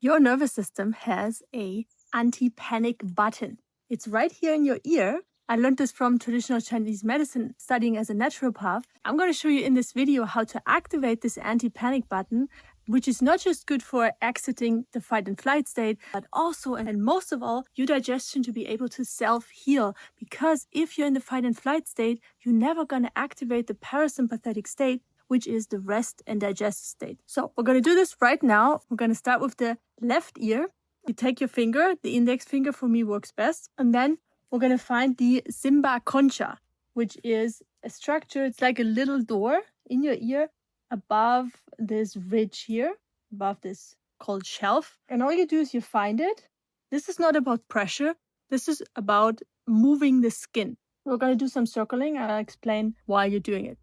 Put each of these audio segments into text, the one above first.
Your nervous system has a anti-panic button. It's right here in your ear. I learned this from traditional Chinese medicine studying as a naturopath. I'm going to show you in this video how to activate this anti-panic button, which is not just good for exiting the fight and flight state, but also, and most of all, your digestion to be able to self-heal. Because if you're in the fight and flight state, you're never going to activate the parasympathetic state, which is the rest and digest state. So we're going to do this right now. We're going to start with the left ear. You take your finger, the index finger for me works best, and then we're going to find the cymba concha, which is a structure. It's like a little door in your ear above this ridge here, above this called shelf. And all you do is you find it. This is not about pressure. This is about moving the skin. We're going to do some circling. I'll explain why you're doing it.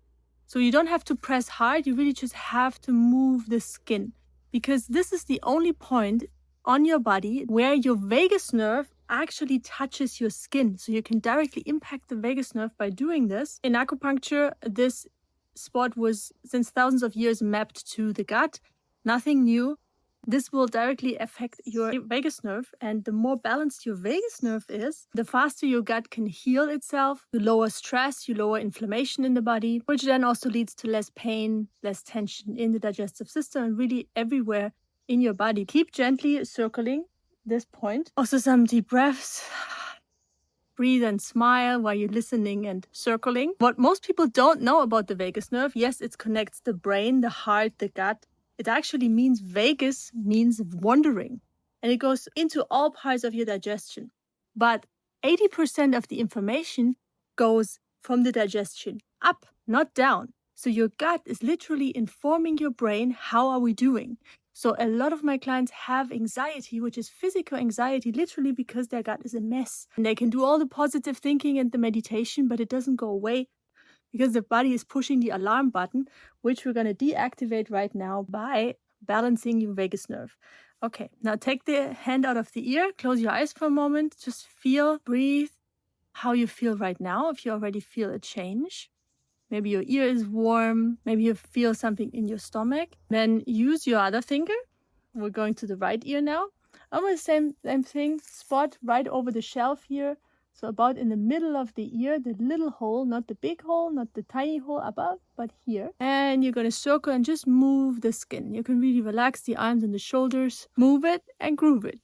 So you don't have to press hard. You really just have to move the skin, because this is the only point on your body where your vagus nerve actually touches your skin. So you can directly impact the vagus nerve by doing this. In acupuncture, this spot was since thousands of years mapped to the gut. Nothing new. This will directly affect your vagus nerve, and the more balanced your vagus nerve is, the faster your gut can heal itself. You lower stress, you lower inflammation in the body, which then also leads to less pain, less tension in the digestive system, and really everywhere in your body. Keep gently circling this point. Also some deep breaths. Breathe and smile while you're listening and circling. What most people don't know about the vagus nerve, yes, it connects the brain, the heart, the gut. It actually means vagus means wandering, and it goes into all parts of your digestion. But 80% of the information goes from the digestion up, not down. So your gut is literally informing your brain, how are we doing? So a lot of my clients have anxiety, which is physical anxiety, literally because their gut is a mess. And they can do all the positive thinking and the meditation, but it doesn't go away, because the body is pushing the alarm button, which we're going to deactivate right now by balancing your vagus nerve. Okay, now take the hand out of the ear, close your eyes for a moment, just feel, breathe how you feel right now, if you already feel a change. Maybe your ear is warm, maybe you feel something in your stomach. Then use your other finger. We're going to the right ear now. Almost same thing, spot right over the shelf here. So about in the middle of the ear, the little hole, not the big hole, not the tiny hole above, but here. And you're going to circle and just move the skin. You can really relax the arms and the shoulders. Move it and groove it.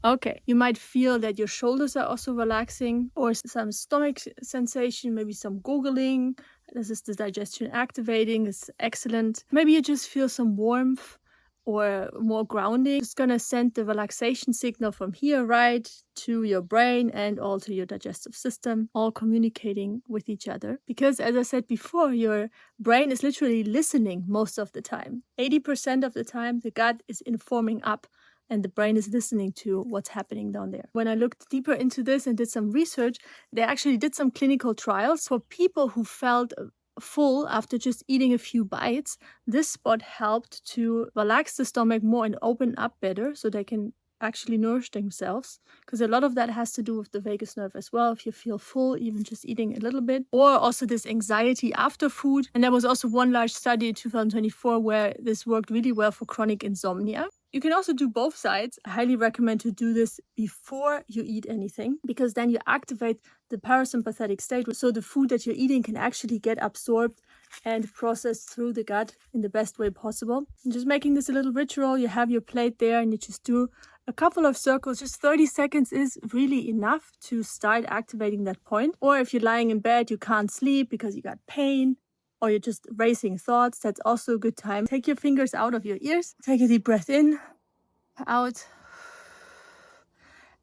Okay, you might feel that your shoulders are also relaxing, or some stomach sensation, maybe some gurgling. This is the digestion activating. It's excellent. Maybe you just feel some warmth or more grounding. It's going to send the relaxation signal from here right to your brain and all to your digestive system, all communicating with each other. Because as I said before, your brain is literally listening most of the time. 80% of the time, the gut is informing up, and the brain is listening to what's happening down there. When I looked deeper into this and did some research, they actually did some clinical trials for people who felt full after just eating a few bites. This spot helped to relax the stomach more and open up better so they can actually nourish themselves, because a lot of that has to do with the vagus nerve as well. If you feel full, even just eating a little bit, or also this anxiety after food. And there was also one large study in 2024 where this worked really well for chronic insomnia. You can also do both sides. I highly recommend to do this before you eat anything, because then you activate the parasympathetic state, so the food that you're eating can actually get absorbed and processed through the gut in the best way possible. And just making this a little ritual, you have your plate there and you just do a couple of circles. Just 30 seconds is really enough to start activating that point. Or if you're lying in bed, you can't sleep because you got pain, or you're just racing thoughts, that's also a good time. Take your fingers out of your ears, take a deep breath in, out,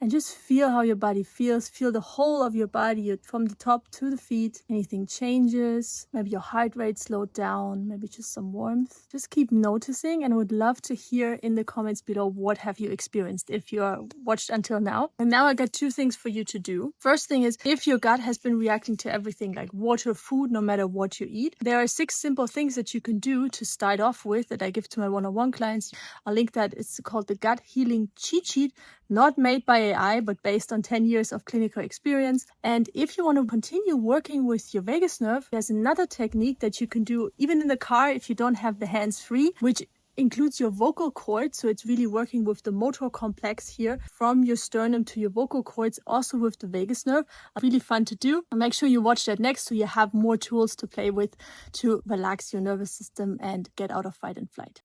and just feel how your body feels. Feel the whole of your body from the top to the feet. Anything changes, maybe your heart rate slowed down, maybe just some warmth. Just keep noticing, and I would love to hear in the comments below, what have you experienced if you are watched until now. And now I got 2 things for you to do. First thing is, if your gut has been reacting to everything like water, food, no matter what you eat, there are 6 simple things that you can do to start off with that I give to my one-on-one clients. I'll link that. It's called the Gut Healing Cheat Sheet, not made by AI, but based on 10 years of clinical experience. And if you want to continue working with your vagus nerve, there's another technique that you can do even in the car if you don't have the hands free, which includes your vocal cords, so it's really working with the motor complex here from your sternum to your vocal cords, also with the vagus nerve. Really fun to do. Make sure you watch that next so you have more tools to play with to relax your nervous system and get out of fight and flight.